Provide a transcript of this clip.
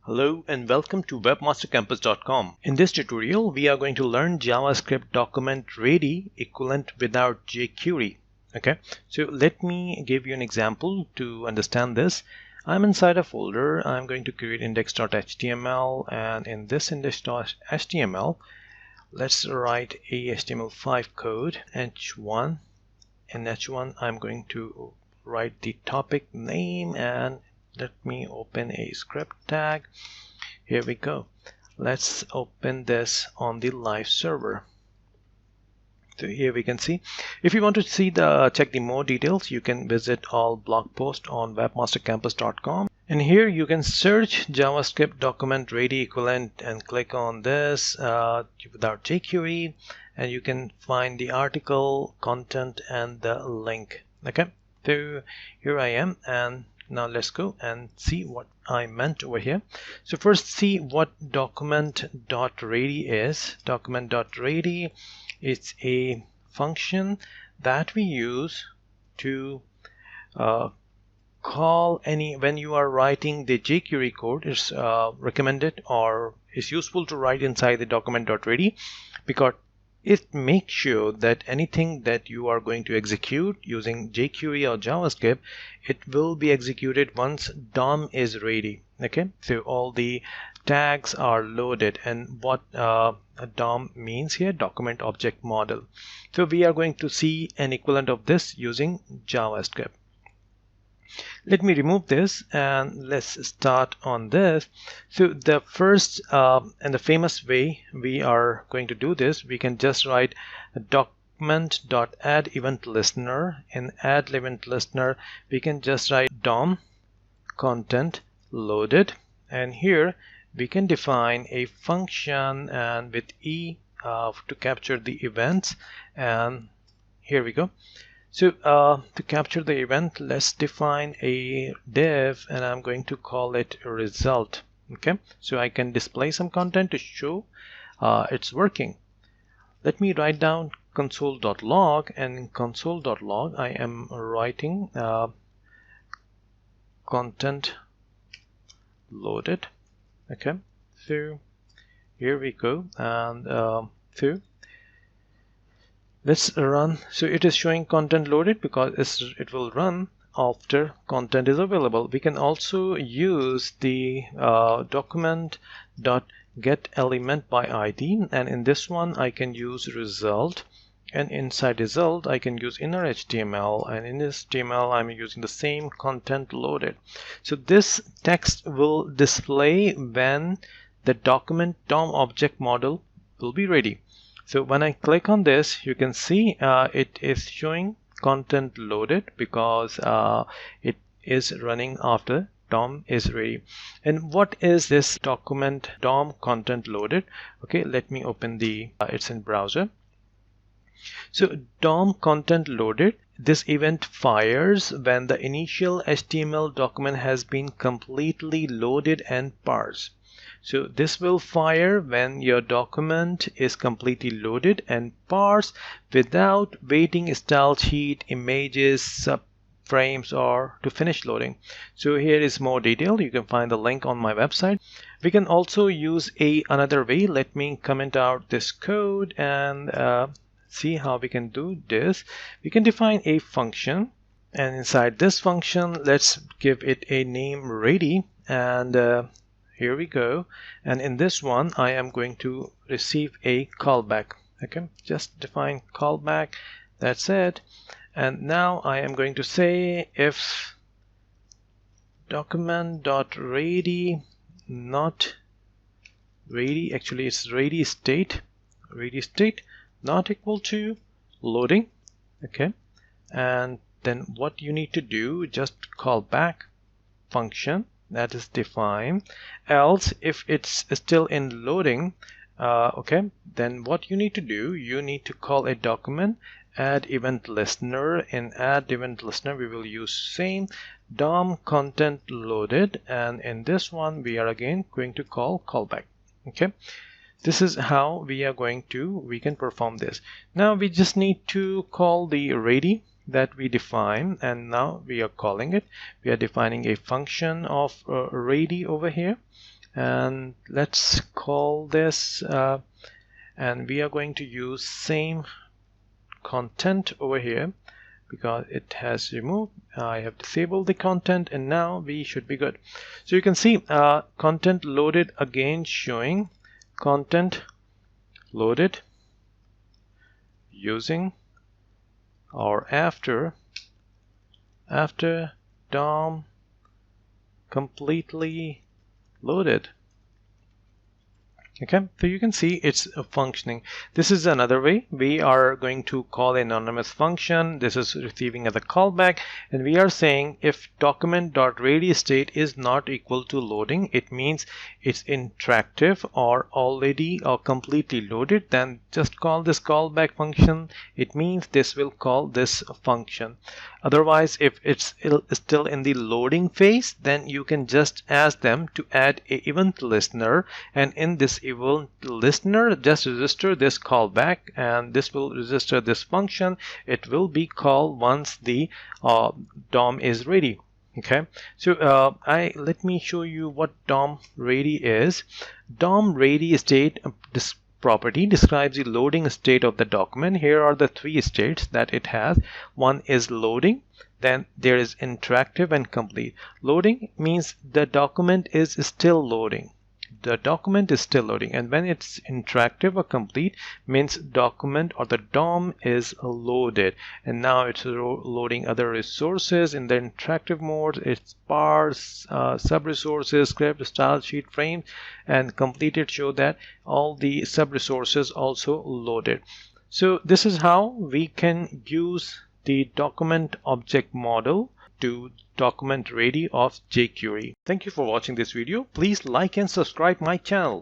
Hello and welcome to webmastercampus.com. In this tutorial, we are going to learn JavaScript document ready equivalent without jQuery. Okay, so let me give you an example to understand this. I'm inside a folder. I'm going to create index.html, and in this index.html, let's write a HTML5 code, h1. In h1, I'm going to write the topic name, and let me open a script tag. Here we go. Let's open this on the live server. So here we can see. If you want to see check the more details, you can visit all blog posts on webmastercampus.com. And here you can search JavaScript document ready equivalent and click on this without jQuery, and you can find the article, content, and the link. Okay, so here I am, and now let's go and see what I meant over here. So first, see what document.ready is. Document.ready is a function that we use to call when you are writing the jQuery code. It's recommended or is useful to write inside the document.ready because it makes sure that anything that you are going to execute using jQuery or JavaScript, it will be executed once DOM is ready. Okay, so all the tags are loaded, and what a DOM means here, document object model. So we are going to see an equivalent of this using JavaScript. Let me remove this and let's start on this. So the first and the famous way we are going to do this, we can just write a document.add event listener. In add event listener, we can just write DOM content loaded, and here we can define a function and with e to capture the events, and here we go. So to capture the event, let's define a div, and I'm going to call it result. Okay, so I can display some content to show it's working. Let me write down console.log, and in console.log I am writing content loaded. Okay, so here we go, and so let's run. So it is showing content loaded because it will run after content is available. We can also use the document.getElementById, and in this one I can use result, and inside result I can use inner HTML, and in this HTML I'm using the same content loaded. So this text will display when the document DOM object model will be ready. So when I click on this, you can see it is showing content loaded because it is running after DOM is ready. And what is this document DOM content loaded? Okay, let me open it's in browser. So DOM content loaded, this event fires when the initial HTML document has been completely loaded and parsed. So this will fire when your document is completely loaded and parsed without waiting style sheet, images, subframes, or to finish loading. So here is more detail. You can find the link on my website. We can also use another way. Let me comment out this code and see how we can do this. We can define a function, and inside this function, let's give it a name ready, and here we go. And in this one, I am going to receive a callback. Okay, just define callback. That's it. And now I am going to say if document.ready not ready, actually it's ready state not equal to loading. Okay, and then what you need to do, just call back function that is defined. Else, if it's still in loading, okay, then what you need to do, you need to call a document add event listener. In add event listener, we will use same DOM content loaded, and in this one we are again going to call callback. Okay, this is how we can perform this. Now we just need to call the ready that we define, and now we are calling it. We are defining a function of ready over here, and let's call this and we are going to use same content over here because it has removed. I have disabled the content, and now we should be good. So you can see content loaded, again showing content loaded using or after DOM completely loaded. Okay, so you can see it's functioning. This is another way. We are going to call an anonymous function. This is receiving as a callback, and we are saying if document.ready state is not equal to loading, it means it's interactive or already or completely loaded, then just call this callback function. It means this will call this function. Otherwise, if it's still in the loading phase, then you can just ask them to add an event listener, and in this event listener just register this callback, and this will register this function. It will be called once the DOM is ready. Okay, so let me show you what DOM ready is. DOM ready state, this property describes the loading state of the document. Here are the three states that it has. One is loading, then there is interactive and complete. Loading means the document is still loading. The document is still loading, and when it's interactive or complete means document or the DOM is loaded, and now it's loading other resources. In the interactive mode, it's parse, sub resources, script, style sheet, frame, and completed show that all the sub resources also loaded. So this is how we can use the document object model to document ready of jQuery. Thank you for watching this video. Please like and subscribe my channel.